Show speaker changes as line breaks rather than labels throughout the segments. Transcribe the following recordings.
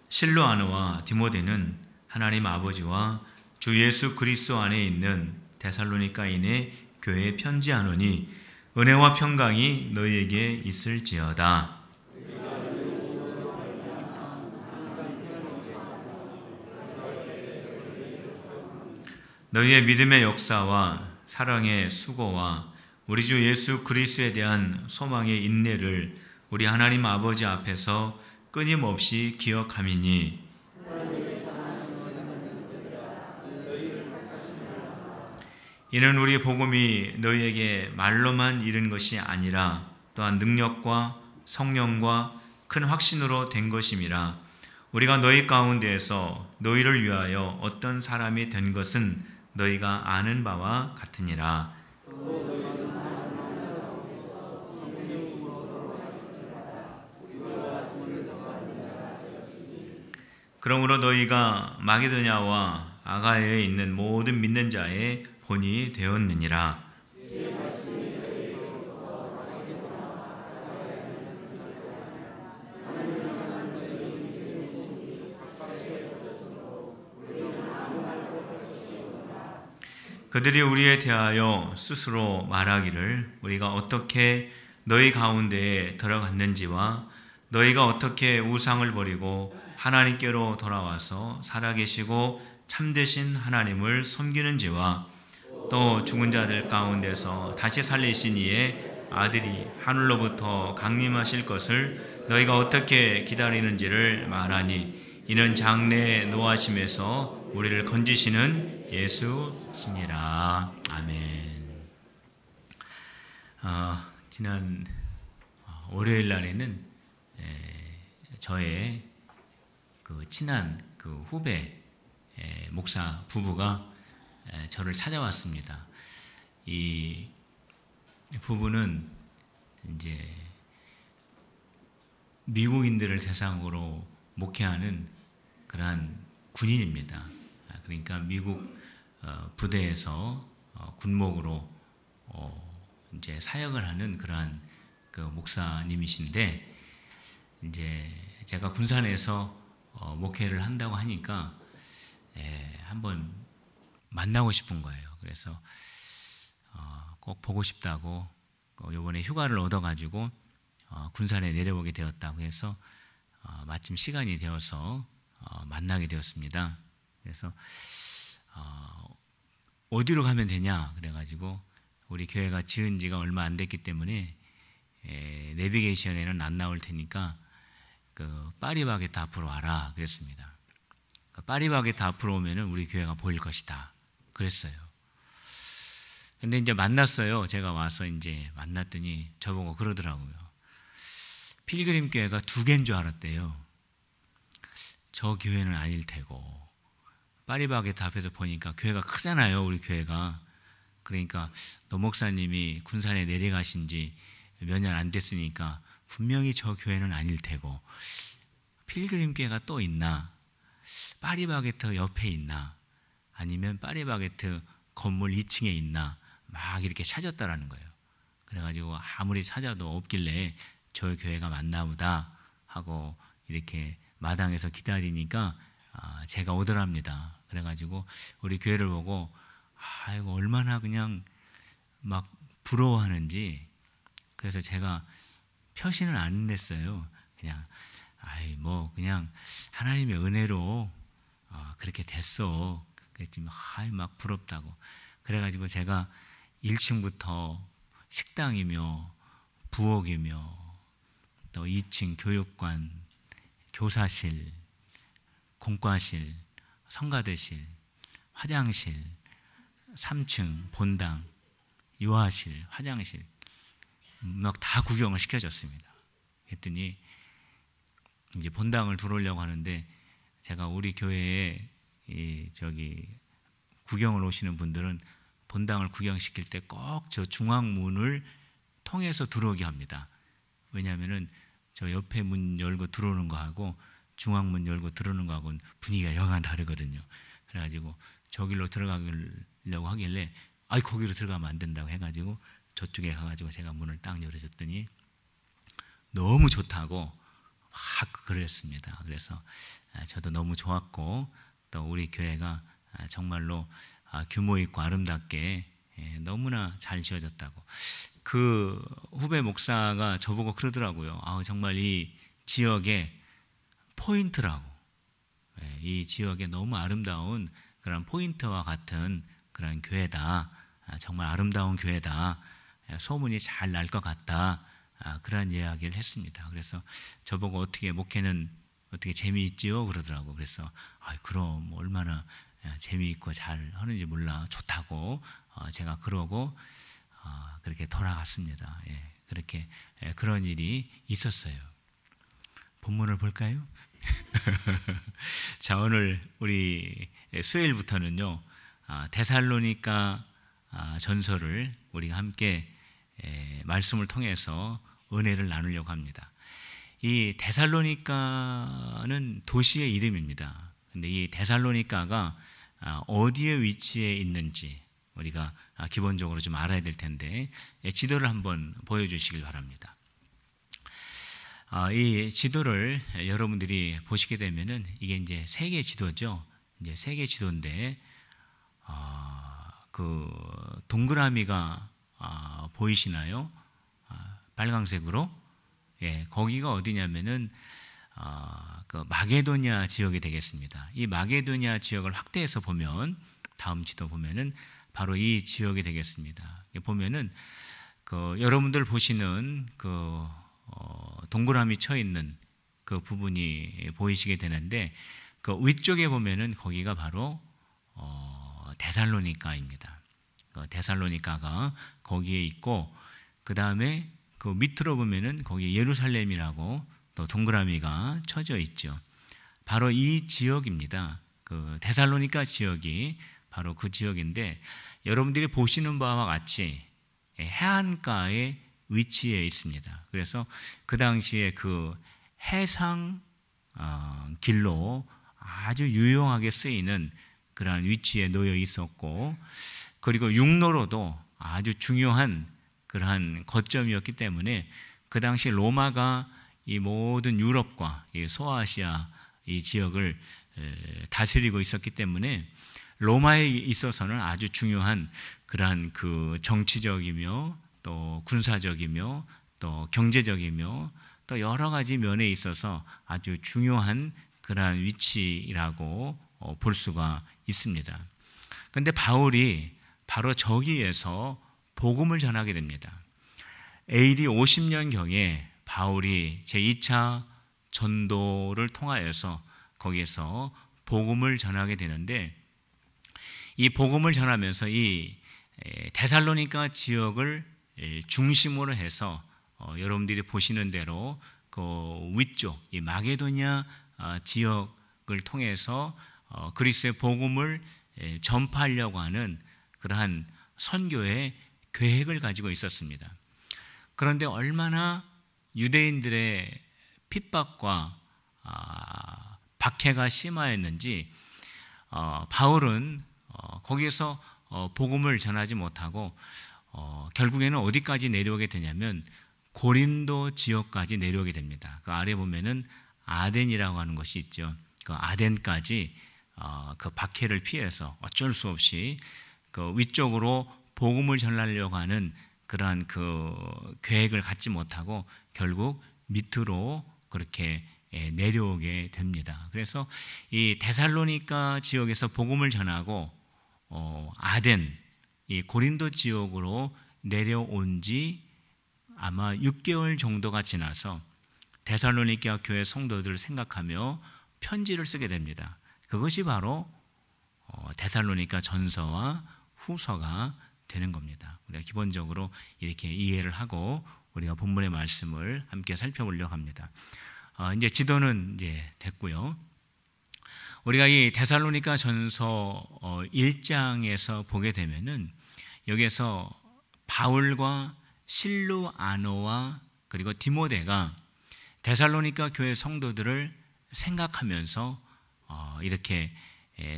실로아느와 디모데는 하나님 아버지와 주 예수 그리스도 안에 있는 데살로니가인의 교회에 편지하노니 은혜와 평강이 너희에게 있을지어다. 너희의 믿음의 역사와 사랑의 수고와 우리 주 예수 그리스도에 대한 소망의 인내를 우리 하나님 아버지 앞에서 끊임없이 기억함이니 이는 우리 복음이 너희에게 말로만 이른 것이 아니라 또한 능력과 성령과 큰 확신으로 된 것임이라. 우리가 너희 가운데에서 너희를 위하여 어떤 사람이 된 것은 너희가 아는 바와 같으니라. 그러므로 너희가 마게도냐와 아가야에 있는 모든 믿는 자의 본이 되었느니라. 그들이 우리에 대하여 스스로 말하기를 우리가 어떻게 너희 가운데에 들어갔는지와 너희가 어떻게 우상을 버리고 하나님께로 돌아와서 살아계시고 참되신 하나님을 섬기는지와 또 죽은 자들 가운데서 다시 살리신 이의 아들이 하늘로부터 강림하실 것을 너희가 어떻게 기다리는지를 말하니 이는 장래에 노하심에서 우리를 건지시는 예수시니라. 아멘. 지난 월요일 날에는 저의 친한 후배 목사 부부가 저를 찾아왔습니다. 이 부부는 이제 미국인들을 대상으로 목회하는 그러한 군인입니다. 그러니까 미국 부대에서 군목으로 이제 사역을 하는 그러한 목사님이신데, 이제 제가 군산에서 목회를 한다고 하니까 한번 만나고 싶은 거예요. 그래서 꼭 보고 싶다고 이번에 휴가를 얻어가지고 군산에 내려오게 되었다고 해서 마침 시간이 되어서 만나게 되었습니다. 그래서 어디로 가면 되냐 그래가지고 우리 교회가 지은 지가 얼마 안 됐기 때문에 내비게이션에는 안 나올 테니까 파리바게트 앞으로 와라 그랬습니다. 파리바게트 앞으로 오면은 우리 교회가 보일 것이다 그랬어요. 근데 이제 만났어요. 제가 와서 이제 만났더니 저보고 그러더라고요. 필그림 교회가 2개인 줄 알았대요. 저 교회는 아닐 테고. 파리바게트 앞에서 보니까 교회가 크잖아요, 우리 교회가. 그러니까 노 목사님이 군산에 내려가신 지 몇 년 안 됐으니까 분명히 저 교회는 아닐 테고, 필그림 교회가 또 있나? 파리바게트 옆에 있나? 아니면 파리바게트 건물 2층에 있나? 막 이렇게 찾았다라는 거예요. 그래가지고 아무리 찾아도 없길래 저 교회가 맞나 보다 하고 이렇게 마당에서 기다리니까 제가 오더랍니다. 그래가지고 우리 교회를 보고 아이고 얼마나 그냥 막 부러워하는지, 그래서 제가 표시는 안 냈어요. 그냥 그냥 하나님의 은혜로 그렇게 됐어. 그랬지만 막 부럽다고. 그래가지고 제가 1층부터 식당이며 부엌이며 또 2층 교육관, 교사실, 공과실, 성가대실, 화장실, 3층 본당, 유아실, 화장실 막 다 구경을 시켜줬습니다. 했더니 이제 본당을 들어오려고 하는데, 제가 우리 교회에 구경을 오시는 분들은 본당을 구경시킬 때 꼭 저 중앙문을 통해서 들어오게 합니다. 왜냐하면은 저 옆에 문 열고 들어오는 거하고 중앙문 열고 들어오는 거하고는 분위기가 영원 다르거든요. 그래가지고 저길로 들어가려고 하길래 거기로 들어가면 안 된다고 해가지고 저쪽에 가가지고 제가 문을 딱 열어줬더니 너무 좋다고 막 그랬습니다. 그래서 저도 너무 좋았고 또 우리 교회가 정말로 규모 있고 아름답게 너무나 잘 지어졌다고. 그 후배 목사가 저보고 그러더라고요. 정말 이 지역의 포인트라고. 이 지역에 너무 아름다운 그런 포인트와 같은 그런 교회다. 정말 아름다운 교회다. 소문이 잘 날 것 같다. 그런 이야기를 했습니다. 그래서 저보고 어떻게 목회는 어떻게 재미있지요? 그러더라고. 그래서 그럼 얼마나 재미있고 잘 하는지 몰라. 좋다고 제가 그러고 그렇게 돌아갔습니다. 그렇게 그런 일이 있었어요. 본문을 볼까요? 자, 오늘 우리 수요일부터는요 데살로니가 전서를 우리가 함께 말씀을 통해서 은혜를 나누려고 합니다. 이 데살로니가는 도시의 이름입니다. 근데 이 데살로니가가 어디에 위치해 있는지 우리가 기본적으로 좀 알아야 될 텐데 지도를 한번 보여주시길 바랍니다. 이 지도를 여러분들이 보시게 되면은 이게 이제 세계 지도죠. 이제 세계 지도인데 그 동그라미가 보이시나요? 빨강색으로. 거기가 어디냐면은 그 마게도냐 지역이 되겠습니다. 이 마게도냐 지역을 확대해서 보면 다음 지도 보면은 바로 이 지역이 되겠습니다. 보면은 그 여러분들 보시는 그 동그라미 쳐 있는 그 부분이 보이시게 되는데 그 위쪽에 보면은 거기가 바로 데살로니가입니다. 데살로니가가 거기에 있고 그 다음에 그 밑으로 보면은 거기 예루살렘이라고 또 동그라미가 쳐져 있죠. 바로 이 지역입니다. 그 데살로니가 지역이 바로 그 지역인데 여러분들이 보시는 바와 같이 해안가에 위치해 있습니다. 그래서 그 당시에 그 해상 길로 아주 유용하게 쓰이는 그러한 위치에 놓여 있었고 그리고 육로로도 아주 중요한 그러한 거점이었기 때문에 그 당시 로마가 이 모든 유럽과 이 소아시아 이 지역을 다스리고 있었기 때문에 로마에 있어서는 아주 중요한 그러한 그 정치적이며 또 군사적이며 또 경제적이며 또 여러 가지 면에 있어서 아주 중요한 그러한 위치라고 볼 수가 있습니다. 그런데 바울이 바로 저기에서 복음을 전하게 됩니다. AD 50년경에 바울이 제2차 전도를 통하여서 거기에서 복음을 전하게 되는데 이 복음을 전하면서 이 데살로니가 지역을 중심으로 해서 여러분들이 보시는 대로 그 위쪽 이 마게도냐 지역을 통해서 그리스도의 복음을 전파하려고 하는 그러한 선교의 계획을 가지고 있었습니다. 그런데 얼마나 유대인들의 핍박과 박해가 심하였는지 바울은 거기에서 복음을 전하지 못하고 결국에는 어디까지 내려오게 되냐면 고린도 지역까지 내려오게 됩니다. 그 아래 보면은 아덴이라고 하는 것이 있죠. 그 아덴까지 그 박해를 피해서 어쩔 수 없이 그 위쪽으로 복음을 전하려고 하는 그러한 그 계획을 갖지 못하고 결국 밑으로 그렇게 내려오게 됩니다. 그래서 이 데살로니가 지역에서 복음을 전하고 아덴, 이 고린도 지역으로 내려온 지 아마 6개월 정도가 지나서 데살로니가 교회 성도들을 생각하며 편지를 쓰게 됩니다. 그것이 바로 데살로니가 전서와 후서가 되는 겁니다. 우리가 기본적으로 이렇게 이해를 하고 우리가 본문의 말씀을 함께 살펴보려고 합니다. 이제 지도는 이제 됐고요. 우리가 이 데살로니가 전서 1장에서 보게 되면은 여기에서 바울과 실루아노와 그리고 디모데가 데살로니가 교회 성도들을 생각하면서 이렇게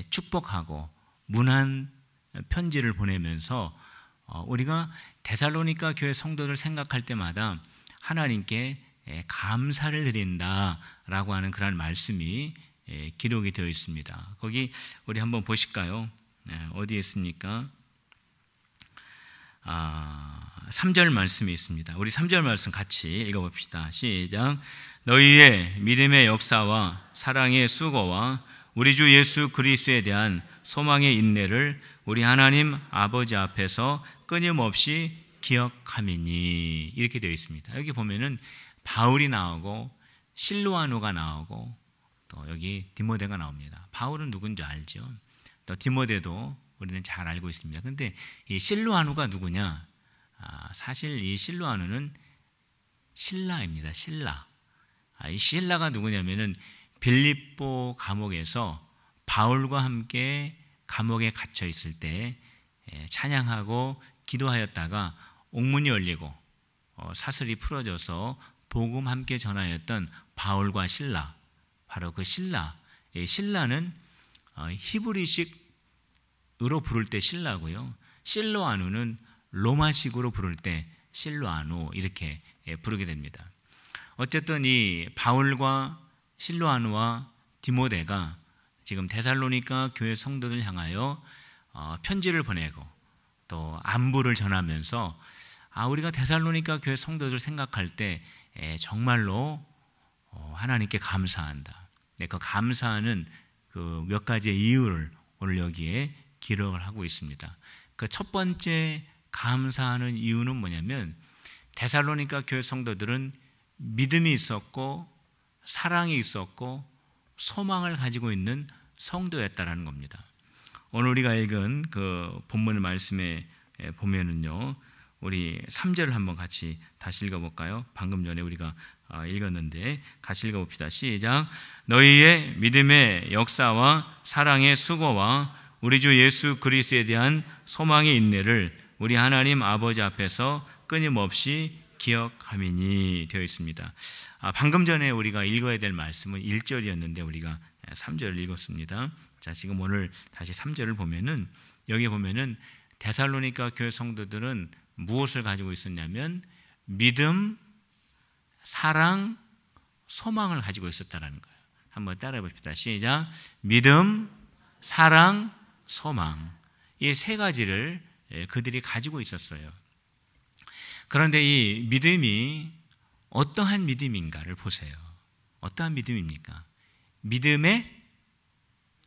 축복하고 문안 편지를 보내면서 우리가 데살로니가 교회 성도들 생각할 때마다 하나님께 감사를 드린다라고 하는 그런 말씀이 기록이 되어 있습니다. 거기 우리 한번 보실까요? 어디에 있습니까? 3절 말씀이 있습니다. 우리 3절 말씀 같이 읽어봅시다. 시작. 너희의 믿음의 역사와 사랑의 수고와 우리 주 예수 그리스도에 대한 소망의 인내를 우리 하나님 아버지 앞에서 끊임없이 기억함이니, 이렇게 되어 있습니다. 여기 보면은 바울이 나오고 실로아누가 나오고 또 여기 디모데가 나옵니다. 바울은 누군지 알죠? 또 디모데도 우리는 잘 알고 있습니다. 근데 이 실로아누가 누구냐? 사실 이 실로아누는 신라입니다. 신라. 이 신라가 누구냐면은 빌립보 감옥에서 바울과 함께 감옥에 갇혀 있을 때 찬양하고 기도하였다가 옥문이 열리고 사슬이 풀어져서 복음 함께 전하였던 바울과 실라, 바로 그 실라. 실라는 히브리식으로 부를 때 실라고요. 실로아누는 로마식으로 부를 때 실로아누, 이렇게 부르게 됩니다. 어쨌든 이 바울과 실로아누와 디모데가 지금 데살로니가 교회 성도들 향하여 편지를 보내고 또 안부를 전하면서 우리가 데살로니가 교회 성도들 생각할 때 정말로 하나님께 감사한다. 그 감사하는 그 몇 가지의 이유를 오늘 여기에 기록을 하고 있습니다. 그 첫 번째 감사하는 이유는 뭐냐면 데살로니가 교회 성도들은 믿음이 있었고 사랑이 있었고 소망을 가지고 있는 성도였다라는 겁니다. 오늘 우리가 읽은 그 본문 말씀에 보면은요, 우리 3절을 한번 같이 다시 읽어볼까요? 방금 전에 우리가 읽었는데 같이 읽어봅시다. 시작. 너희의 믿음의 역사와 사랑의 수고와 우리 주 예수 그리스도에 대한 소망의 인내를 우리 하나님 아버지 앞에서 끊임없이 기억함이니, 되어 있습니다. 방금 전에 우리가 읽어야 될 말씀은 1절이었는데 우리가 3절을 읽었습니다. 자, 지금 오늘 다시 3절을 보면은 여기 보면은 데살로니가 교회 성도들은 무엇을 가지고 있었냐면 믿음, 사랑, 소망을 가지고 있었다라는 거예요. 한번 따라해 봅시다. 시작. 믿음, 사랑, 소망. 이 세 가지를 그들이 가지고 있었어요. 그런데 이 믿음이 어떠한 믿음인가를 보세요. 어떠한 믿음입니까? 믿음의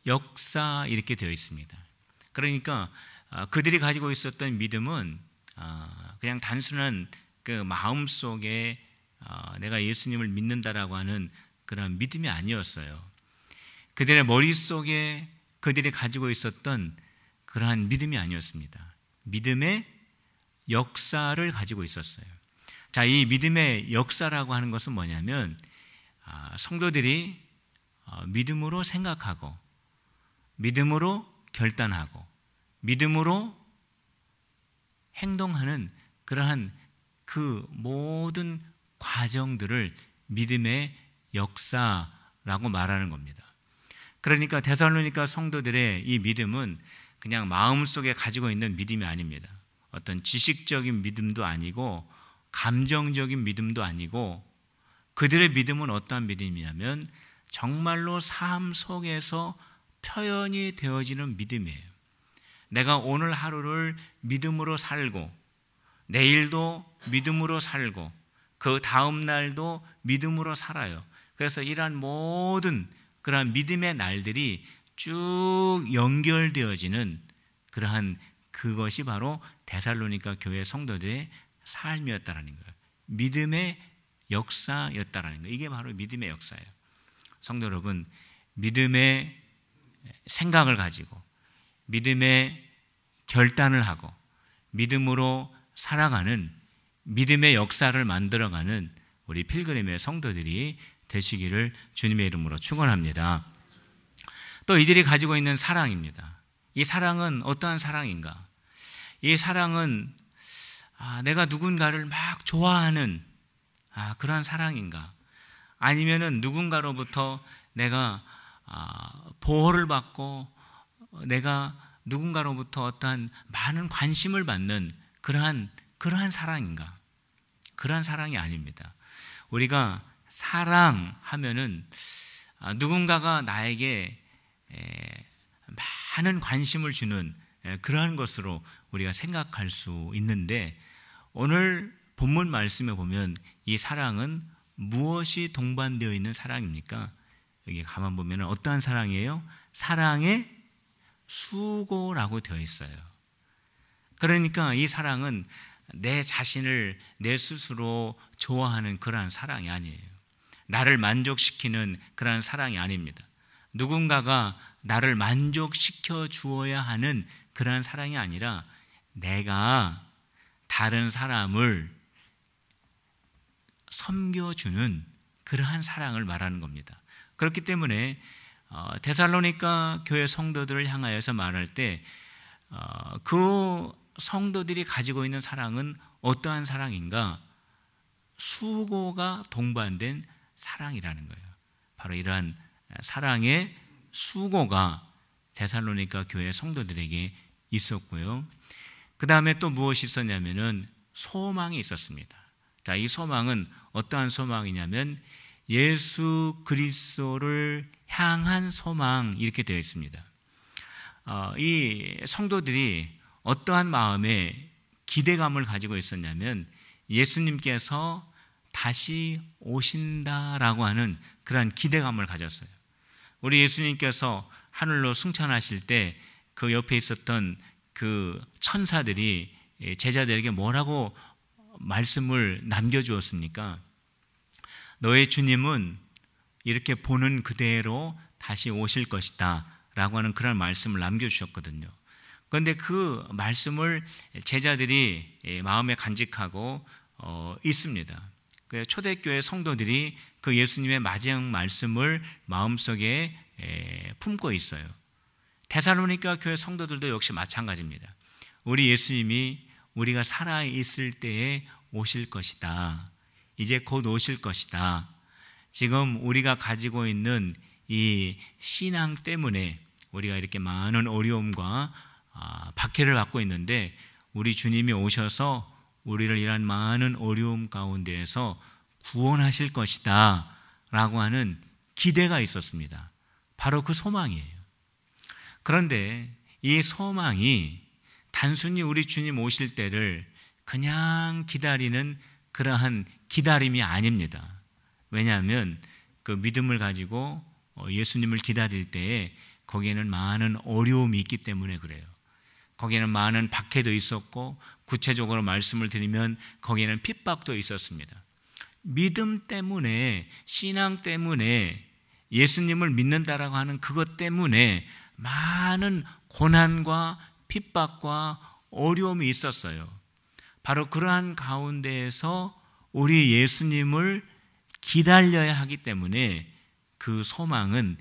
역사, 이렇게 되어 있습니다. 그러니까 그들이 가지고 있었던 믿음은 그냥 단순한 그 마음속에 내가 예수님을 믿는다라고 하는 그런 믿음이 아니었어요. 그들의 머릿속에 그들이 가지고 있었던 그러한 믿음이 아니었습니다. 믿음의 역사를 가지고 있었어요. 자, 이 믿음의 역사라고 하는 것은 뭐냐면 성도들이 믿음으로 생각하고 믿음으로 결단하고 믿음으로 행동하는 그러한 그 모든 과정들을 믿음의 역사라고 말하는 겁니다. 그러니까 데살로니가 성도들의 이 믿음은 그냥 마음속에 가지고 있는 믿음이 아닙니다. 어떤 지식적인 믿음도 아니고 감정적인 믿음도 아니고 그들의 믿음은 어떠한 믿음이냐면 정말로 삶 속에서 표현이 되어지는 믿음이에요. 내가 오늘 하루를 믿음으로 살고 내일도 믿음으로 살고 그 다음 날도 믿음으로 살아요. 그래서 이러한 모든 그러한 믿음의 날들이 쭉 연결되어지는 그러한 그것이 바로 데살로니가 교회 성도들의 삶이었다라는 거예요. 믿음의 역사였다라는 거예요. 이게 바로 믿음의 역사예요. 성도 여러분, 믿음의 생각을 가지고 믿음의 결단을 하고 믿음으로 살아가는 믿음의 역사를 만들어가는 우리 필그림의 성도들이 되시기를 주님의 이름으로 축원합니다. 또 이들이 가지고 있는 사랑입니다. 이 사랑은 어떠한 사랑인가? 이 사랑은 내가 누군가를 막 좋아하는 그러한 사랑인가? 아니면은 누군가로부터 내가 보호를 받고 내가 누군가로부터 어떠한 많은 관심을 받는 그러한 사랑인가? 그러한 사랑이 아닙니다. 우리가 사랑하면은 누군가가 나에게 많은 관심을 주는 그러한 것으로 우리가 생각할 수 있는데, 오늘 본문 말씀에 보면 이 사랑은 무엇이 동반되어 있는 사랑입니까? 여기 가만 보면 어떠한 사랑이에요? 사랑의 수고라고 되어 있어요. 그러니까 이 사랑은 내 자신을 내 스스로 좋아하는 그러한 사랑이 아니에요. 나를 만족시키는 그러한 사랑이 아닙니다. 누군가가 나를 만족시켜 주어야 하는 그러한 사랑이 아니라 내가 다른 사람을 섬겨주는 그러한 사랑을 말하는 겁니다. 그렇기 때문에 데살로니가 교회 성도들을 향하여서 말할 때 그 성도들이 가지고 있는 사랑은 어떠한 사랑인가? 수고가 동반된 사랑이라는 거예요. 바로 이러한 사랑의 수고가 데살로니가 교회 성도들에게 있었고요. 그 다음에 또 무엇이 있었냐면은 소망이 있었습니다. 자, 이 소망은 어떠한 소망이냐면 예수 그리스도를 향한 소망, 이렇게 되어 있습니다. 이 성도들이 어떠한 마음에 기대감을 가지고 있었냐면 예수님께서 다시 오신다라고 하는 그러한 기대감을 가졌어요. 우리 예수님께서 하늘로 승천하실 때 그 옆에 있었던 그 천사들이 제자들에게 뭐라고 말씀을 남겨주었습니까? 너의 주님은 이렇게 보는 그대로 다시 오실 것이다 라고 하는 그런 말씀을 남겨주셨거든요. 그런데 그 말씀을 제자들이 마음에 간직하고 있습니다. 초대교회 성도들이 그 예수님의 마지막 말씀을 마음속에 품고 있어요. 데살로니가 교회 성도들도 역시 마찬가지입니다. 우리 예수님이 우리가 살아있을 때에 오실 것이다. 이제 곧 오실 것이다. 지금 우리가 가지고 있는 이 신앙 때문에 우리가 이렇게 많은 어려움과 박해를 받고 있는데 우리 주님이 오셔서 우리를 이런 많은 어려움 가운데에서 구원하실 것이다 라고 하는 기대가 있었습니다. 바로 그 소망이에요. 그런데 이 소망이 단순히 우리 주님 오실 때를 그냥 기다리는 그러한 기다림이 아닙니다. 왜냐하면 그 믿음을 가지고 예수님을 기다릴 때에 거기에는 많은 어려움이 있기 때문에 그래요. 거기에는 많은 박해도 있었고 구체적으로 말씀을 드리면 거기에는 핍박도 있었습니다. 믿음 때문에, 신앙 때문에, 예수님을 믿는다라고 하는 그것 때문에 많은 고난과 핍박과 어려움이 있었어요. 바로 그러한 가운데에서 우리 예수님을 기다려야 하기 때문에 그 소망은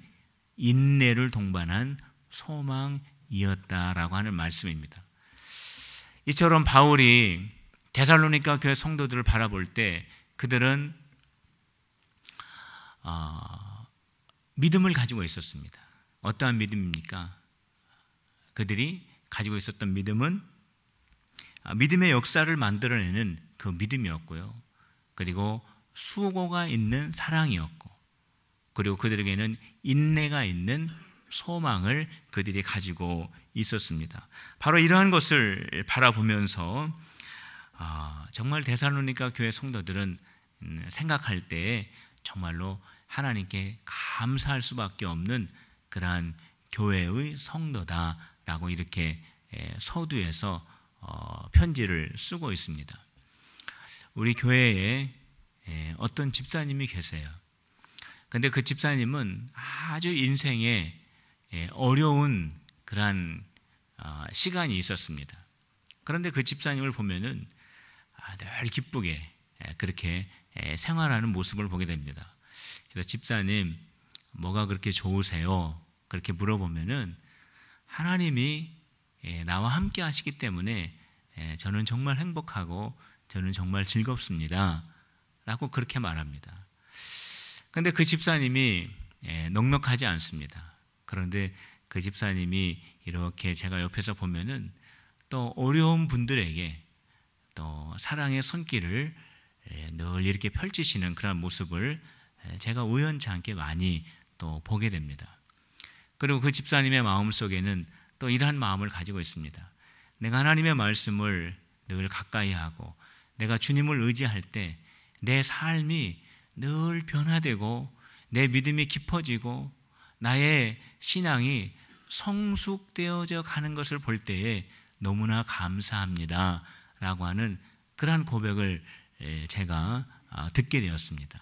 인내를 동반한 소망이었다라고 하는 말씀입니다. 이처럼 바울이 데살로니가 교회 성도들을 바라볼 때 그들은 믿음을 가지고 있었습니다. 어떠한 믿음입니까? 그들이 가지고 있었던 믿음은 믿음의 역사를 만들어내는 그 믿음이었고요. 그리고 수고가 있는 사랑이었고, 그리고 그들에게는 인내가 있는 소망을 그들이 가지고 있었습니다. 바로 이러한 것을 바라보면서 정말 데살로니가 교회 성도들은 생각할 때 정말로 하나님께 감사할 수밖에 없는 그러한 교회의 성도다라고 이렇게 서두에서 편지를 쓰고 있습니다. 우리 교회에 어떤 집사님이 계세요. 근데 그 집사님은 아주 인생에 어려운 그러한 시간이 있었습니다. 그런데 그 집사님을 보면은 늘 기쁘게 그렇게 생활하는 모습을 보게 됩니다. 그래서 집사님, 뭐가 그렇게 좋으세요? 그렇게 물어보면은 하나님이 나와 함께 하시기 때문에 저는 정말 행복하고 저는 정말 즐겁습니다 라고 그렇게 말합니다. 그런데 그 집사님이 넉넉하지 않습니다. 그런데 그 집사님이 이렇게 제가 옆에서 보면은 또 어려운 분들에게 또 사랑의 손길을 늘 이렇게 펼치시는 그런 모습을 제가 우연치 않게 많이 또 보게 됩니다. 그리고 그 집사님의 마음속에는 또 이러한 마음을 가지고 있습니다. 내가 하나님의 말씀을 늘 가까이 하고 내가 주님을 의지할 때 내 삶이 늘 변화되고 내 믿음이 깊어지고 나의 신앙이 성숙되어져 가는 것을 볼 때에 너무나 감사합니다 라고 하는 그러한 고백을 제가 듣게 되었습니다.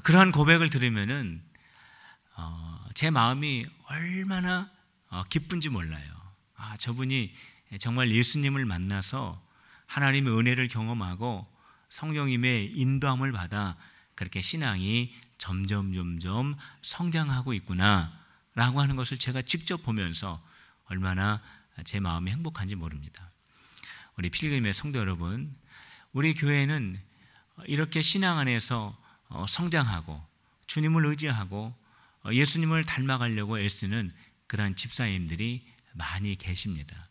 그러한 고백을 들으면은 제 마음이 얼마나 기쁜지 몰라요. 저분이 정말 예수님을 만나서 하나님의 은혜를 경험하고 성령님의 인도함을 받아 그렇게 신앙이 점점 성장하고 있구나 라고 하는 것을 제가 직접 보면서 얼마나 제 마음이 행복한지 모릅니다. 우리 필그림의 성도 여러분, 우리 교회는 이렇게 신앙 안에서 성장하고 주님을 의지하고 예수님을 닮아가려고 애쓰는 그러한 집사님들이 많이 계십니다.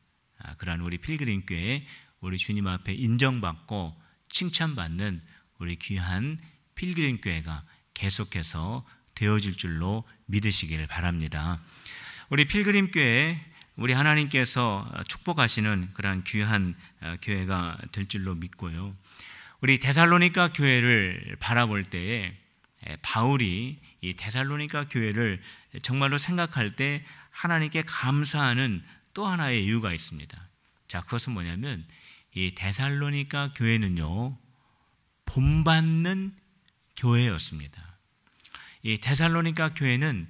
그러한 우리 필그림 교회, 우리 주님 앞에 인정받고 칭찬받는 우리 귀한 필그림 교회가 계속해서 되어질 줄로 믿으시길 바랍니다. 우리 필그림 교회, 우리 하나님께서 축복하시는 그러한 귀한 교회가 될 줄로 믿고요. 우리 데살로니가 교회를 바라볼 때에 바울이 이 데살로니가 교회를 정말로 생각할 때 하나님께 감사하는 또 하나의 이유가 있습니다. 자, 그것은 뭐냐면 이 데살로니가 교회는요, 본받는 교회였습니다. 이 데살로니가 교회는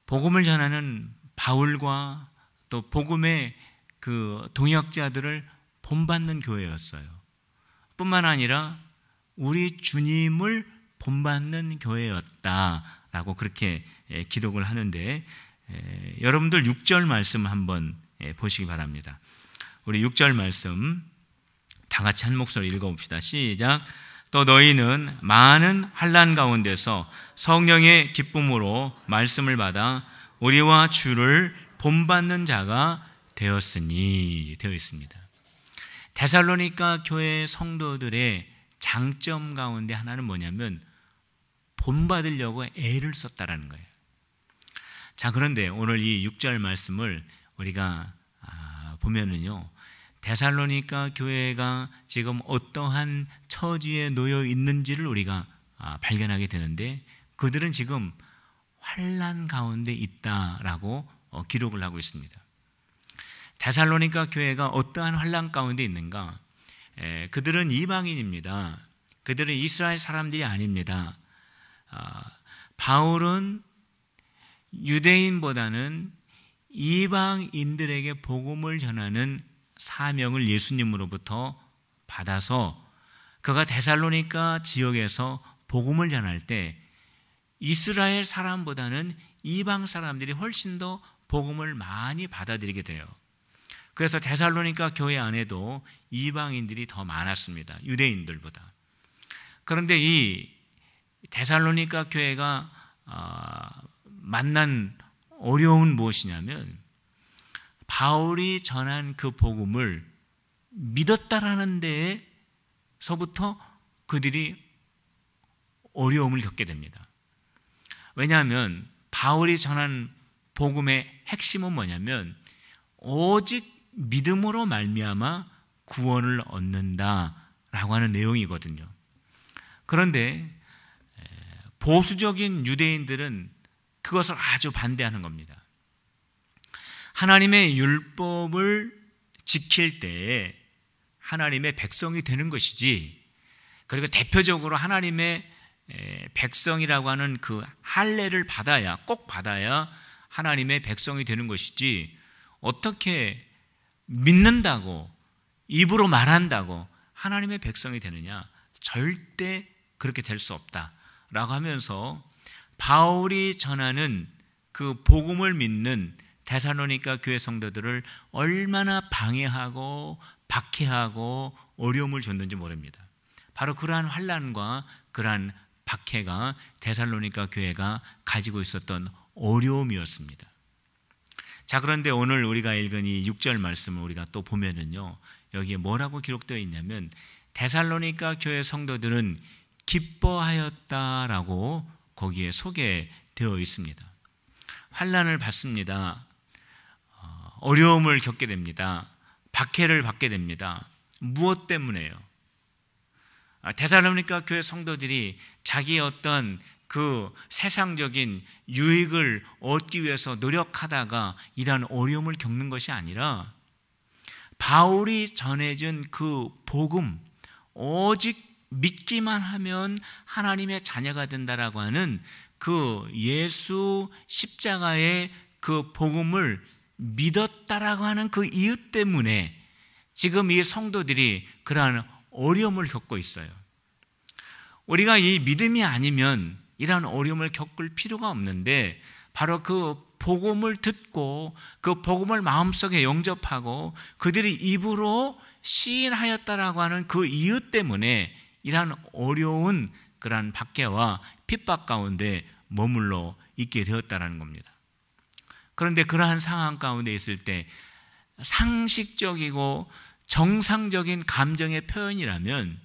복음을 전하는 바울과 또 복음의 그 동역자들을 본받는 교회였어요. 뿐만 아니라 우리 주님을 본받는 교회였다라고 그렇게 기록을 하는데, 여러분들 6절 말씀 한번 보시기 바랍니다. 우리 6절 말씀 다 같이 한 목소리 읽어봅시다. 시작. 또 너희는 많은 환난 가운데서 성령의 기쁨으로 말씀을 받아 우리와 주를 본받는 자가 되었으니 되어 있습니다. 데살로니가 교회 성도들의 장점 가운데 하나는 뭐냐면 본받으려고 애를 썼다라는 거예요. 자, 그런데 오늘 이 6절 말씀을 우리가 보면은요, 데살로니가 교회가 지금 어떠한 처지에 놓여 있는지를 우리가 발견하게 되는데, 그들은 지금 환난 가운데 있다라고 기록을 하고 있습니다. 데살로니가 교회가 어떠한 환난 가운데 있는가? 그들은 이방인입니다. 그들은 이스라엘 사람들이 아닙니다. 바울은 유대인보다는 이방인들에게 복음을 전하는 사명을 예수님으로부터 받아서 그가 데살로니가 지역에서 복음을 전할 때 이스라엘 사람보다는 이방 사람들이 훨씬 더 복음을 많이 받아들이게 돼요. 그래서 데살로니가 교회 안에도 이방인들이 더 많았습니다. 유대인들보다. 그런데 이 데살로니가 교회가 만난 어려움은 무엇이냐면 바울이 전한 그 복음을 믿었다라는 데에서부터 그들이 어려움을 겪게 됩니다. 왜냐하면 바울이 전한 복음의 핵심은 뭐냐면 오직 믿음으로 말미암아 구원을 얻는다라고 하는 내용이거든요. 그런데 보수적인 유대인들은 그것을 아주 반대하는 겁니다. 하나님의 율법을 지킬 때에 하나님의 백성이 되는 것이지, 그리고 대표적으로 하나님의 백성이라고 하는 그 할례를 받아야, 꼭 받아야 하나님의 백성이 되는 것이지, 어떻게 믿는다고 입으로 말한다고 하나님의 백성이 되느냐? 절대 그렇게 될 수 없다라고 하면서 바울이 전하는 그 복음을 믿는 데살로니가 교회 성도들을 얼마나 방해하고 박해하고 어려움을 줬는지 모릅니다. 바로 그러한 환난과 그러한 박해가 데살로니가 교회가 가지고 있었던 어려움이었습니다. 자, 그런데 오늘 우리가 읽은 이 6절 말씀을 우리가 또 보면은요, 여기에 뭐라고 기록되어 있냐면 데살로니가 교회 성도들은 기뻐하였다라고 거기에 소개되어 있습니다. 환난을 받습니다. 어려움을 겪게 됩니다. 박해를 받게 됩니다. 무엇 때문에요? 데살로니가 교회 성도들이 자기의 어떤 그 세상적인 유익을 얻기 위해서 노력하다가 이러한 어려움을 겪는 것이 아니라 바울이 전해준 그 복음, 오직 믿기만 하면 하나님의 자녀가 된다라고 하는 그 예수 십자가의 그 복음을 믿었다라고 하는 그 이유 때문에 지금 이 성도들이 그러한 어려움을 겪고 있어요. 우리가 이 믿음이 아니면 이러한 어려움을 겪을 필요가 없는데 바로 그 복음을 듣고 그 복음을 마음속에 영접하고 그들이 입으로 시인하였다라고 하는 그 이유 때문에 이러한 어려운 그러한 박해와 핍박 가운데 머물러 있게 되었다라는 겁니다. 그런데 그러한 상황 가운데 있을 때 상식적이고 정상적인 감정의 표현이라면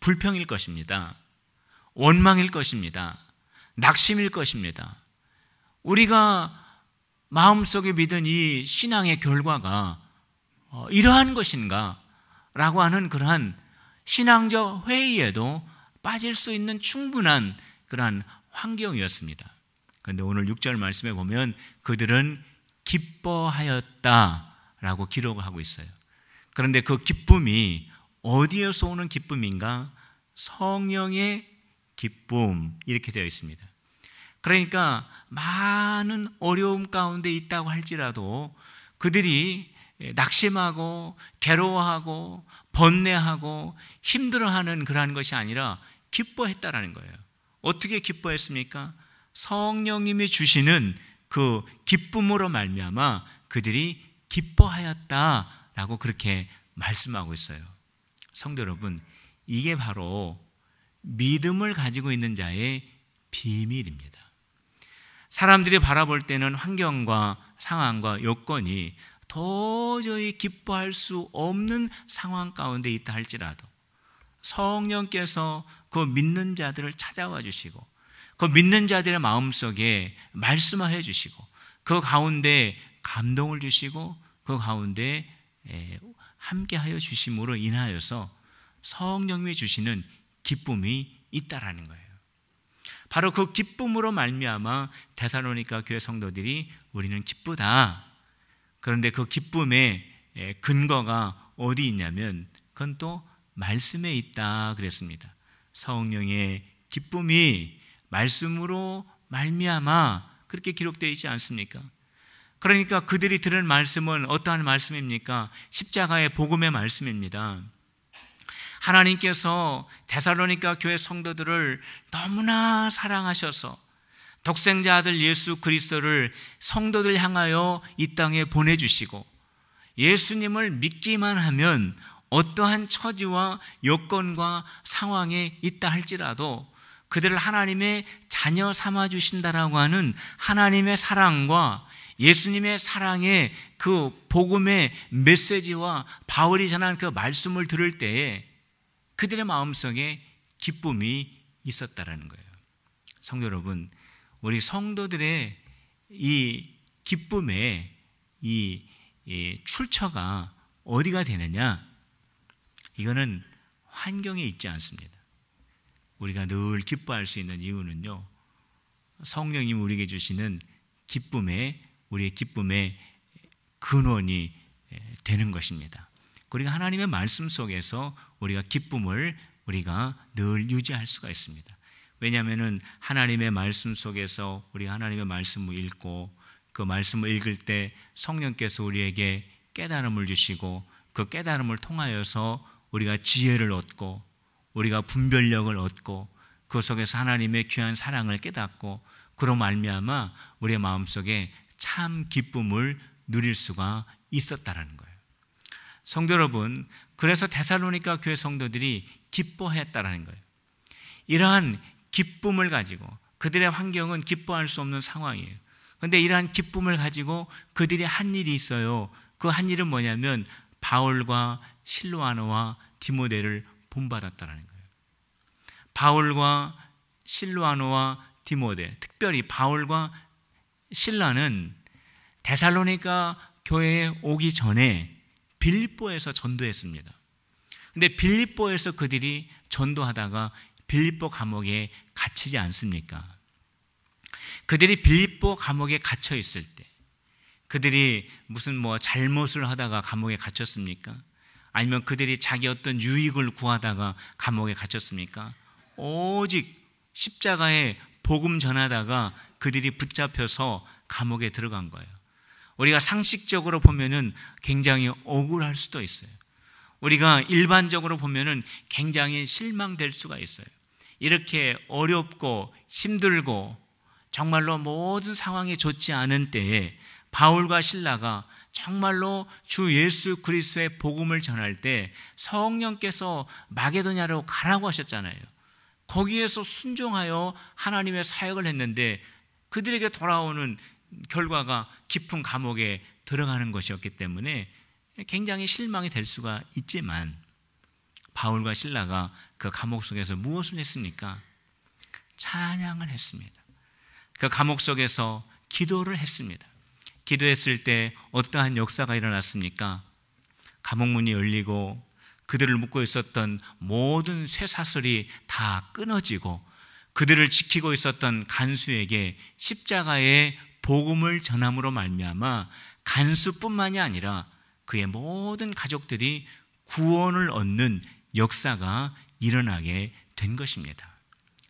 불평일 것입니다. 원망일 것입니다. 낙심일 것입니다. 우리가 마음속에 믿은 이 신앙의 결과가 이러한 것인가 라고 하는 그러한 신앙적 회의에도 빠질 수 있는 충분한 그러한 환경이었습니다. 그런데 오늘 6절 말씀에 보면 그들은 기뻐하였다라고 기록을 하고 있어요. 그런데 그 기쁨이 어디에서 오는 기쁨인가? 성령의 기쁨, 이렇게 되어 있습니다. 그러니까 많은 어려움 가운데 있다고 할지라도 그들이 낙심하고 괴로워하고 번뇌하고 힘들어하는 그러한 것이 아니라 기뻐했다라는 거예요. 어떻게 기뻐했습니까? 성령님이 주시는 그 기쁨으로 말미암아 그들이 기뻐하였다라고 그렇게 말씀하고 있어요. 성도 여러분, 이게 바로 믿음을 가지고 있는 자의 비밀입니다. 사람들이 바라볼 때는 환경과 상황과 여건이 도저히 기뻐할 수 없는 상황 가운데 있다 할지라도 성령께서 그 믿는 자들을 찾아와 주시고 그 믿는 자들의 마음속에 말씀하여 주시고 그 가운데 감동을 주시고 그 가운데 함께하여 주심으로 인하여서 성령님이 주시는 기쁨이 있다라는 거예요. 바로 그 기쁨으로 말미암아 데살로니가 교회 성도들이 우리는 기쁘다. 그런데 그 기쁨의 근거가 어디 있냐면 그건 또 말씀에 있다 그랬습니다. 성령의 기쁨이 말씀으로 말미암아 그렇게 기록되어 있지 않습니까? 그러니까 그들이 들은 말씀은 어떠한 말씀입니까? 십자가의 복음의 말씀입니다. 하나님께서 데살로니가 교회 성도들을 너무나 사랑하셔서 독생자 아들 예수 그리스도를 성도들 향하여 이 땅에 보내주시고 예수님을 믿기만 하면 어떠한 처지와 여건과 상황에 있다 할지라도 그들을 하나님의 자녀 삼아 주신다라고 하는 하나님의 사랑과 예수님의 사랑의 그 복음의 메시지와 바울이 전한 그 말씀을 들을 때에 그들의 마음속에 기쁨이 있었다라는 거예요. 성도 여러분, 우리 성도들의 이 기쁨의 이 출처가 어디가 되느냐? 이거는 환경에 있지 않습니다. 우리가 늘 기뻐할 수 있는 이유는요, 성령님이 우리에게 주시는 우리의 기쁨의 근원이 되는 것입니다. 우리가 하나님의 말씀 속에서 우리가 기쁨을 우리가 늘 유지할 수가 있습니다. 왜냐하면 하나님의 말씀 속에서 우리가 하나님의 말씀을 읽고 그 말씀을 읽을 때 성령께서 우리에게 깨달음을 주시고 그 깨달음을 통하여서 우리가 지혜를 얻고 우리가 분별력을 얻고 그 속에서 하나님의 귀한 사랑을 깨닫고 그로 말미암아 우리의 마음속에 참 기쁨을 누릴 수가 있었다라는 거예요. 성도 여러분, 그래서 데살로니가 교회 성도들이 기뻐했다라는 거예요. 이러한 기쁨을 가지고 그들의 환경은 기뻐할 수 없는 상황이에요. 그런데 이러한 기쁨을 가지고 그들이 한 일이 있어요. 그 한 일은 뭐냐면 바울과 실로아노와 디모데를 본받았다는 거예요. 바울과 실로아노와 디모데, 특별히 바울과 실라는 데살로니가 교회에 오기 전에 빌립보에서 전도했습니다. 근데 빌립보에서 그들이 전도하다가 빌립보 감옥에 갇히지 않습니까? 그들이 빌립보 감옥에 갇혀 있을 때 그들이 무슨 잘못을 하다가 감옥에 갇혔습니까? 아니면 그들이 자기 어떤 유익을 구하다가 감옥에 갇혔습니까? 오직 십자가에 복음 전하다가 그들이 붙잡혀서 감옥에 들어간 거예요. 우리가 상식적으로 보면은 굉장히 억울할 수도 있어요. 우리가 일반적으로 보면은 굉장히 실망될 수가 있어요. 이렇게 어렵고 힘들고 정말로 모든 상황이 좋지 않은 때에 바울과 실라가 정말로 주 예수 그리스도의 복음을 전할 때 성령께서 마게도냐로 가라고 하셨잖아요. 거기에서 순종하여 하나님의 사역을 했는데 그들에게 돌아오는 결과가 깊은 감옥에 들어가는 것이었기 때문에 굉장히 실망이 될 수가 있지만 바울과 실라가 그 감옥 속에서 무엇을 했습니까? 찬양을 했습니다. 그 감옥 속에서 기도를 했습니다. 기도했을 때 어떠한 역사가 일어났습니까? 감옥문이 열리고 그들을 묶고 있었던 모든 쇠사슬이 다 끊어지고 그들을 지키고 있었던 간수에게 십자가의 복음을 전함으로 말미암아 간수뿐만이 아니라 그의 모든 가족들이 구원을 얻는 역사가 일어나게 된 것입니다.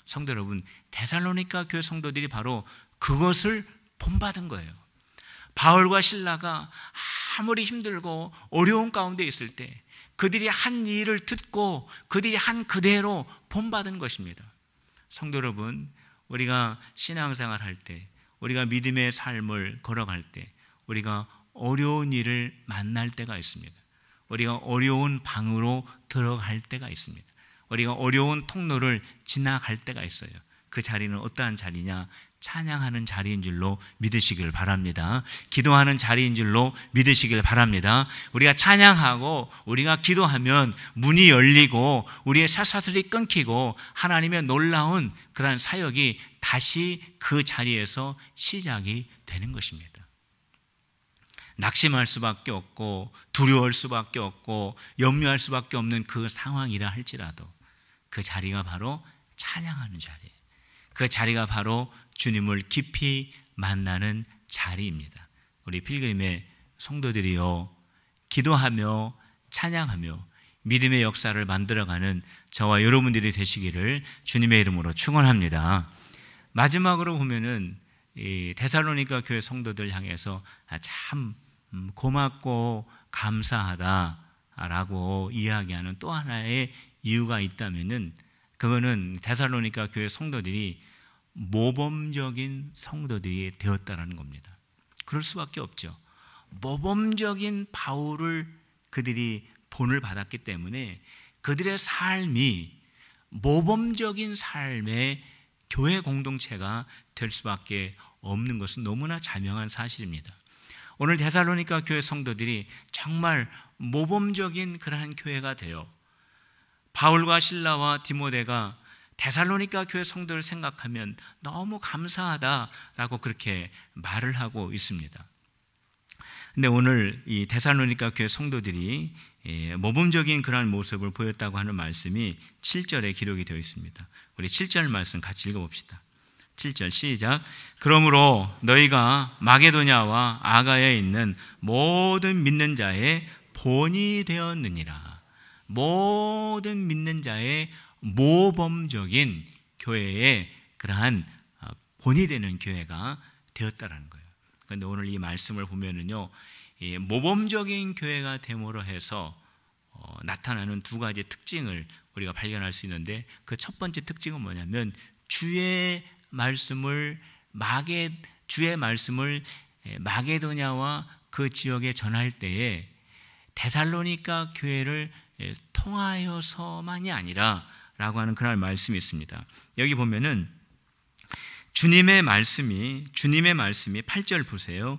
성도 여러분, 데살로니가 교회 성도들이 바로 그것을 본받은 거예요. 바울과 실라가 아무리 힘들고 어려운 가운데 있을 때 그들이 한 일을 듣고 그들이 한 그대로 본받은 것입니다. 성도 여러분, 우리가 신앙생활 할 때, 우리가 믿음의 삶을 걸어갈 때 우리가 어려운 일을 만날 때가 있습니다. 우리가 어려운 방으로 들어갈 때가 있습니다. 우리가 어려운 통로를 지나갈 때가 있어요. 그 자리는 어떠한 자리냐? 찬양하는 자리인 줄로 믿으시길 바랍니다. 기도하는 자리인 줄로 믿으시길 바랍니다. 우리가 찬양하고 우리가 기도하면 문이 열리고 우리의 쇠사슬이 끊기고 하나님의 놀라운 그러한 사역이 다시 그 자리에서 시작이 되는 것입니다. 낙심할 수밖에 없고 두려워할 수밖에 없고 염려할 수밖에 없는 그 상황이라 할지라도 그 자리가 바로 찬양하는 자리예요. 그 자리가 바로 주님을 깊이 만나는 자리입니다. 우리 필그림의 성도들이요, 기도하며 찬양하며 믿음의 역사를 만들어가는 저와 여러분들이 되시기를 주님의 이름으로 축원합니다. 마지막으로 보면은 이 데살로니가 교회 성도들 향해서 참 고맙고 감사하다라고 이야기하는 또 하나의 이유가 있다면은 그거는 데살로니가 교회 성도들이 모범적인 성도들이 되었다라는 겁니다. 그럴 수밖에 없죠. 모범적인 바울을 그들이 본을 받았기 때문에 그들의 삶이 모범적인 삶의 교회 공동체가 될 수밖에 없는 것은 너무나 자명한 사실입니다. 오늘 데살로니가 교회 성도들이 정말 모범적인 그러한 교회가 되어 바울과 실라와 디모데가 데살로니가 교회 성도를 생각하면 너무 감사하다라고 그렇게 말을 하고 있습니다. 근데 오늘 이 데살로니가 교회 성도들이 모범적인 그러한 모습을 보였다고 하는 말씀이 7절에 기록이 되어 있습니다. 우리 7절 말씀 같이 읽어봅시다. 7절 시작. 그러므로 너희가 마게도냐와 아가야에 있는 모든 믿는 자의 본이 되었느니라. 모든 믿는 자의 모범적인 교회의 그러한 본이 되는 교회가 되었다라는 거예요. 그런데 오늘 이 말씀을 보면은요, 이 모범적인 교회가 됨으로 해서 나타나는 두 가지 특징을 우리가 발견할 수 있는데 그 첫 번째 특징은 뭐냐면 주의 말씀을 마게도냐와 그 지역에 전할 때에 데살로니가 교회를 통하여서만이 아니라 라고 하는 그런 말씀이 있습니다. 여기 보면은 주님의 말씀이 8절 보세요.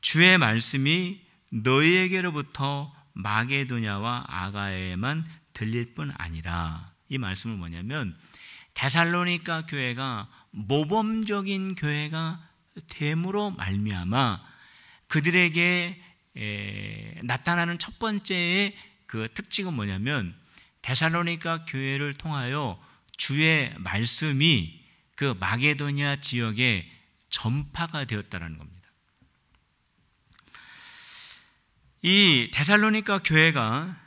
주의 말씀이 너희에게로부터 마게도냐와 아가야에만 들릴 뿐 아니라, 이 말씀은 뭐냐면 데살로니가 교회가 모범적인 교회가 됨으로 말미암아 그들에게 나타나는 첫 번째의 그 특징은 뭐냐면 데살로니가 교회를 통하여 주의 말씀이 그 마게도냐 지역에 전파가 되었다는 겁니다. 이 데살로니가 교회가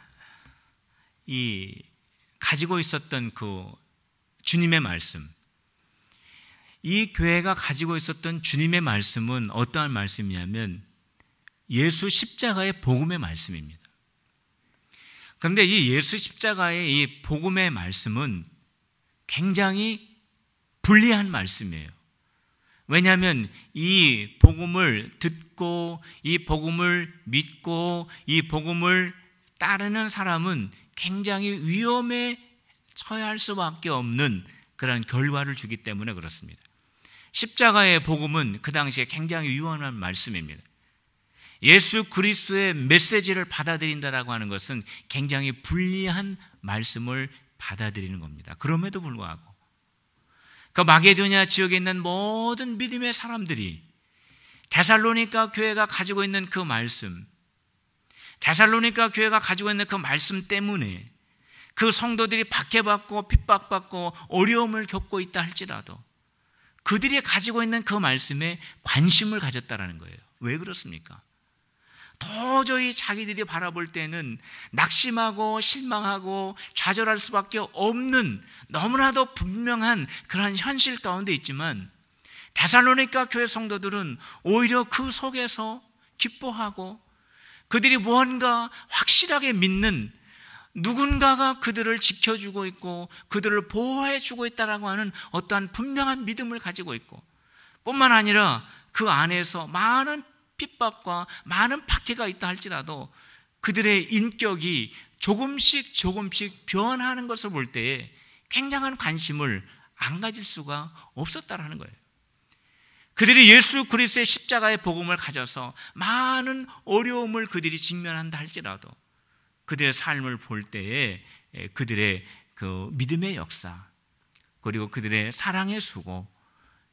가지고 있었던 그 주님의 말씀, 이 교회가 가지고 있었던 주님의 말씀은 어떠한 말씀이냐면 예수 십자가의 복음의 말씀입니다. 그런데 이 예수 십자가의 이 복음의 말씀은 굉장히 불리한 말씀이에요. 왜냐하면 이 복음을 듣고 이 복음을 믿고 이 복음을 따르는 사람은 굉장히 위험에 처할 수밖에 없는 그런 결과를 주기 때문에 그렇습니다. 십자가의 복음은 그 당시에 굉장히 위험한 말씀입니다. 예수 그리스도의 메시지를 받아들인다라고 하는 것은 굉장히 불리한 말씀을 받아들이는 겁니다. 그럼에도 불구하고 그 마게도냐 지역에 있는 모든 믿음의 사람들이 데살로니가 교회가 가지고 있는 그 말씀, 데살로니가 교회가 가지고 있는 그 말씀 때문에 그 성도들이 박해받고 핍박받고 어려움을 겪고 있다 할지라도 그들이 가지고 있는 그 말씀에 관심을 가졌다는 거예요. 왜 그렇습니까? 도저히 자기들이 바라볼 때는 낙심하고 실망하고 좌절할 수밖에 없는 너무나도 분명한 그러한 현실 가운데 있지만 데살로니가 교회 성도들은 오히려 그 속에서 기뻐하고 그들이 무언가 확실하게 믿는 누군가가 그들을 지켜주고 있고 그들을 보호해주고 있다라고 하는 어떠한 분명한 믿음을 가지고 있고, 뿐만 아니라 그 안에서 많은 핍박과 많은 박해가 있다 할지라도 그들의 인격이 조금씩 변하는 것을 볼 때에 굉장한 관심을 안 가질 수가 없었다라는 거예요. 그들이 예수 그리스도의 십자가의 복음을 가져서 많은 어려움을 그들이 직면한다 할지라도 그들의 삶을 볼 때에 그들의 그 믿음의 역사, 그리고 그들의 사랑의 수고,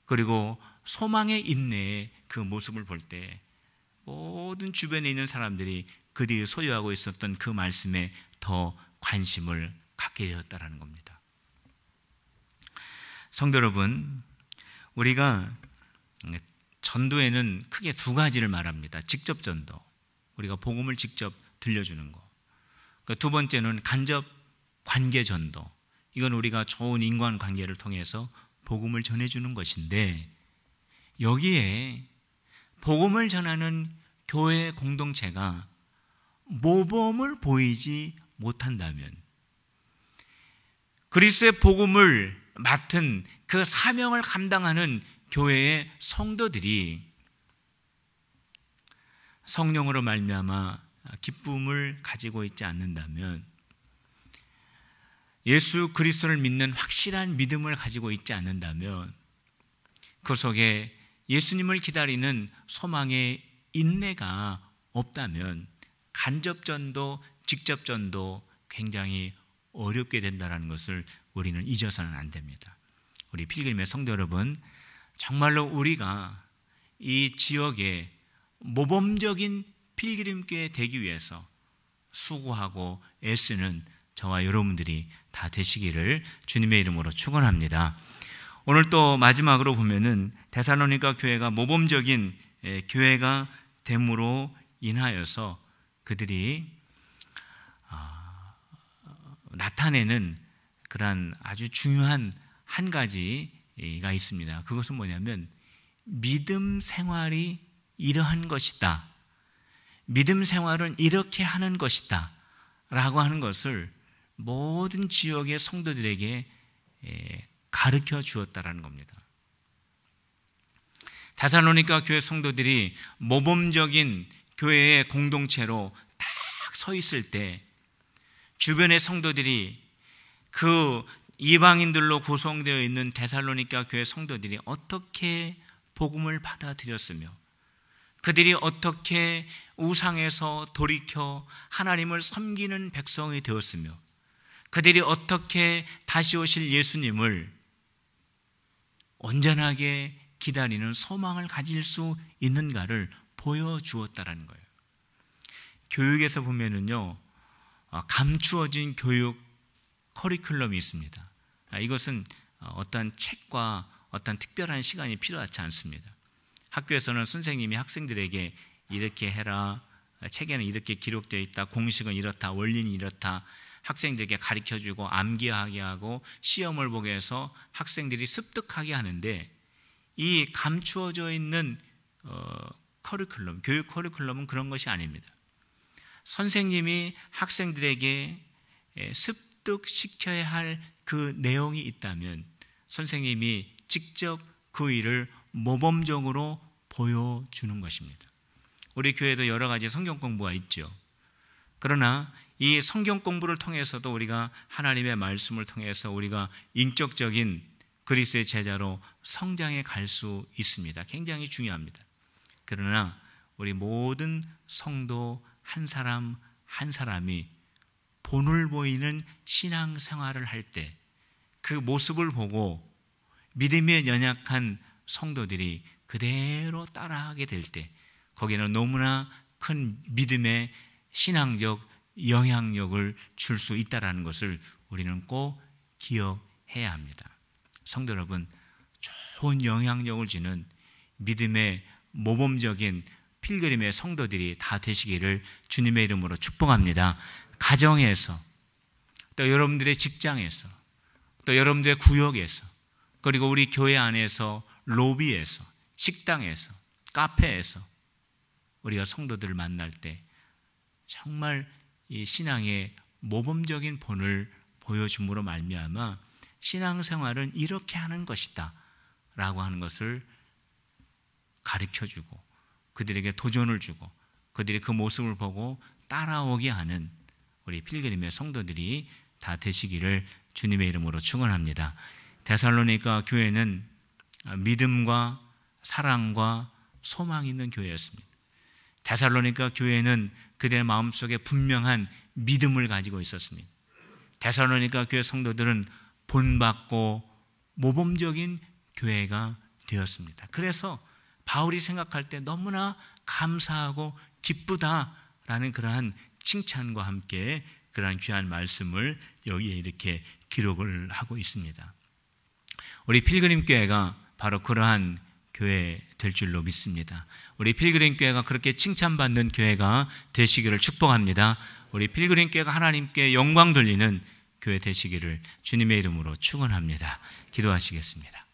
그리고 소망의 인내의 그 모습을 볼 때 모든 주변에 있는 사람들이 그들이 소유하고 있었던 그 말씀에 더 관심을 갖게 되었다는 겁니다. 성도 여러분, 우리가 전도에는 크게 두 가지를 말합니다. 직접 전도, 우리가 복음을 직접 들려주는 거. 두 번째는 간접 관계 전도. 이건 우리가 좋은 인간관계를 통해서 복음을 전해주는 것인데, 여기에 복음을 전하는 교회 공동체가 모범을 보이지 못한다면, 그리스도의 복음을 맡은 그 사명을 감당하는 교회의 성도들이 성령으로 말미암아 기쁨을 가지고 있지 않는다면, 예수 그리스도를 믿는 확실한 믿음을 가지고 있지 않는다면, 그 속에 예수님을 기다리는 소망의 인내가 없다면 간접전도, 직접전도 굉장히 어렵게 된다는 것을 우리는 잊어서는 안 됩니다. 우리 필그림의 성도 여러분, 정말로 우리가 이 지역에 모범적인 필그림교회 되기 위해서 수고하고 애쓰는 저와 여러분들이 다 되시기를 주님의 이름으로 축원합니다. 오늘 또 마지막으로 보면은 데살로니가 교회가 모범적인 교회가 됨으로 인하여서 그들이 나타내는 그런 아주 중요한 한 가지가 있습니다. 그것은 뭐냐면 믿음 생활이 이러한 것이다, 믿음 생활은 이렇게 하는 것이다 라고 하는 것을 모든 지역의 성도들에게 가르쳐 주었다라는 겁니다. 데살로니가 교회 성도들이 모범적인 교회의 공동체로 딱 서 있을 때 주변의 성도들이 그 이방인들로 구성되어 있는 데살로니가 교회 성도들이 어떻게 복음을 받아들였으며 그들이 어떻게 우상에서 돌이켜 하나님을 섬기는 백성이 되었으며 그들이 어떻게 다시 오실 예수님을 온전하게 기다리는 소망을 가질 수 있는가를 보여주었다라는 거예요. 교육에서 보면은요, 감추어진 교육 커리큘럼이 있습니다. 이것은 어떤 책과 어떤 특별한 시간이 필요하지 않습니다. 학교에서는 선생님이 학생들에게 이렇게 해라, 책에는 이렇게 기록되어 있다, 공식은 이렇다, 원리는 이렇다, 학생들에게 가르쳐주고 암기하게 하고 시험을 보게 해서 학생들이 습득하게 하는데, 이 감추어져 있는 커리큘럼, 교육 커리큘럼은 그런 것이 아닙니다. 선생님이 학생들에게 습득시켜야 할 그 내용이 있다면 선생님이 직접 그 일을 모범적으로 보여주는 것입니다. 우리 교회도 여러 가지 성경 공부가 있죠. 그러나 이 성경 공부를 통해서도 우리가 하나님의 말씀을 통해서 우리가 인격적인 그리스도의 제자로 성장해 갈 수 있습니다. 굉장히 중요합니다. 그러나 우리 모든 성도 한 사람 한 사람이 본을 보이는 신앙생활을 할 때 그 모습을 보고 믿음에 연약한 성도들이 그대로 따라하게 될 때 거기는 너무나 큰 믿음의 신앙적 영향력을 줄 수 있다는 것을 우리는 꼭 기억해야 합니다. 성도 여러분, 좋은 영향력을 주는 믿음의 모범적인 필그림의 성도들이 다 되시기를 주님의 이름으로 축복합니다. 가정에서, 또 여러분들의 직장에서, 또 여러분들의 구역에서, 그리고 우리 교회 안에서, 로비에서, 식당에서, 카페에서 우리가 성도들을 만날 때 정말 이 신앙의 모범적인 본을 보여줌으로 말미암아 신앙생활은 이렇게 하는 것이다 라고 하는 것을 가르쳐주고 그들에게 도전을 주고 그들이 그 모습을 보고 따라오게 하는 우리 필그림의 성도들이 다 되시기를 주님의 이름으로 축원합니다. 데살로니가 교회는 믿음과 사랑과 소망이 있는 교회였습니다. 데살로니가 교회는 그들의 마음속에 분명한 믿음을 가지고 있었습니다. 데살로니가 교회 성도들은 본받고 모범적인 교회가 되었습니다. 그래서 바울이 생각할 때 너무나 감사하고 기쁘다라는 그러한 칭찬과 함께 그러한 귀한 말씀을 여기에 이렇게 기록을 하고 있습니다. 우리 필그림 교회가 바로 그러한 교회 될 줄로 믿습니다. 우리 필그림 교회가 그렇게 칭찬받는 교회가 되시기를 축복합니다. 우리 필그림 교회가 하나님께 영광 돌리는 교회 되시기를 주님의 이름으로 축원합니다. 기도하시겠습니다.